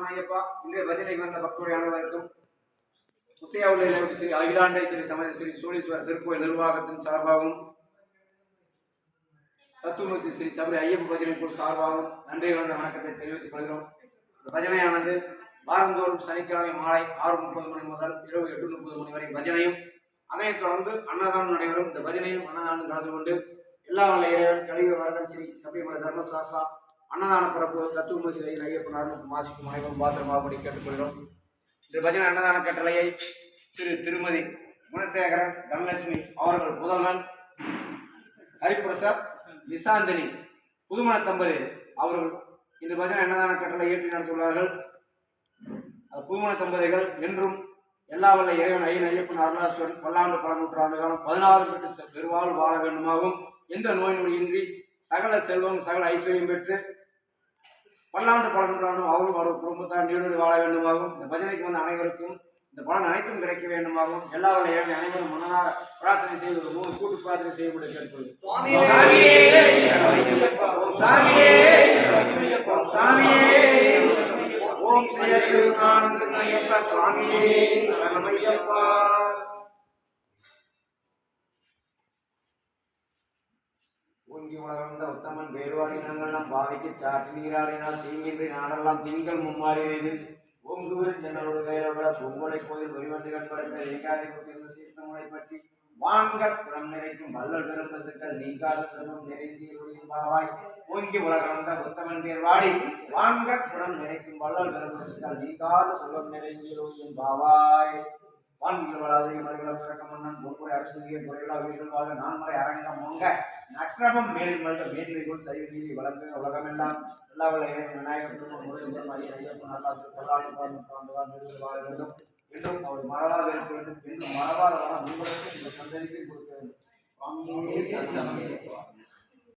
ஐயப்பா. இன்றைய பஜனைக்கு வந்த பக்தருடைய அனைவருக்கும் முத்தையாவுள்ள ஸ்ரீ அகிலாண்டை ஸ்ரீ சமய ஸ்ரீ சோழீஸ்வரர் திருக்கோயில் நிர்வாகத்தின் சார்பாகவும் தத்துவமசி ஸ்ரீ சபரி ஐயப்ப பஜனை குழு சார்பாகவும் நன்றி வந்த வணக்கத்தை தெரிவித்துக் கொள்கிறோம். இந்த பஜனையானது வாரந்தோறும் சனிக்கிழமை மாலை 6:30 மணி முதல் இரவு 8:30 மணி வரை பஜனையும், அதனைத் தொடர்ந்து அன்னதானம் நடைபெறும். இந்த பஜனையும் அன்னதானம் கலந்து கொண்டு எல்லா வல்ல இறைவன் கலியுக வரதன் ஸ்ரீ சபரிமலை தர்மசாஸ்திரா அன்னதான பரப்பு தத்துவமசி ஐயப்பன் அருளுக்கும் மாசிக்கும் அனைவரும் பாத்திரமாபடி கேட்டுக்கொள்கிறோம். இந்த பஜனை அன்னதான கட்டளையை திருமதி குணசேகரன் தனலட்சுமி அவர்கள் புதல்வன் ஹரிபிரசாத் நிசாந்தினி புதுமண தம்பதி அவர்கள் இந்த பஜனை அன்னதான கட்டளை ஏற்றி நடத்துள்ளார்கள். புதுமண தம்பதிகள் என்றும் எல்லா வல்ல இறைவன் ஐயப்பன் அருளாசுவரன் பல்லாண்டு பல நூற்றாண்டு காலம் 16 பெற்று பெருவாள் வாழ வேண்டுமாகவும், எந்த நோய் நொடியின்றி சகல செல்வம் சகல ஐஸ்வர்யம் பெற்று பல்லாண்டு பல நூற்றாண்டும் அவரும் அவர்கள் குடும்பத்தார் நீடோடி வாழ வேண்டுமாகவும், இந்த பஜனைக்கு வந்த அனைவருக்கும் இந்த பலன் அனைத்தும் கிடைக்க வேண்டுமாகவும் எல்லா வல்ல இறைவன் அனைவரும் மனதார பிரார்த்தனை செய்து 3 கூட்டு பிரார்த்தனை செய்யப்பட கேட்பது. ஓம் ஸ்ரீ ஐயப்ப சுவாமியே சரணமையப்பா. ஓங்கி உலகந்த உத்தமன் வேறுவாடி நாங்கள் நம் பாவைக்கு சாட்டி நீராடினால் தீங்கின்றி நாடெல்லாம் திங்கள் மும்மாறி செய்து ஓங்குவரின் ஜன்னலோடு கையிலோட பொங்கலை கோயில் ஒளிவண்டிகள் படைத்த ஏகாதிபத்திய சீர்த்தமுறை பற்றி வாங்க புறம் நிறைக்கும் வள்ளல் பெரும் பசுக்கள் நீங்காத செல்வம் நிறைந்திய பாவாய். ஓங்கி உலகந்த உத்தமன் பேர் வாடி வாங்க புறம் நிறைக்கும் வள்ளல் பெரும் பசுக்கள் நீங்காத செல்வம் நிறைந்திய பாவாய். வான்கள் வளாதை மலைகளை பிறக்க மன்னன் ஒவ்வொரு அரசியலிய முறைகளா வீடுகள் வாழ நான்முறை அரங்கம் மோங்க நற்றபம் மேல் மல்க மேன்மைகள் சைவ நீதி வழங்க உலகமெல்லாம் எல்லா வல்ல இறைவன் விநாயகர் முறையுடன் ஐயப்பன் அல்லாது பல்லாண்டு வாழ வேண்டும் என்றும் அவர் மறவாத இருக்க வேண்டும் என்றும் மறவாத உங்களுக்கு இந்த சந்ததிக்கு கொடுக்க வேண்டும்.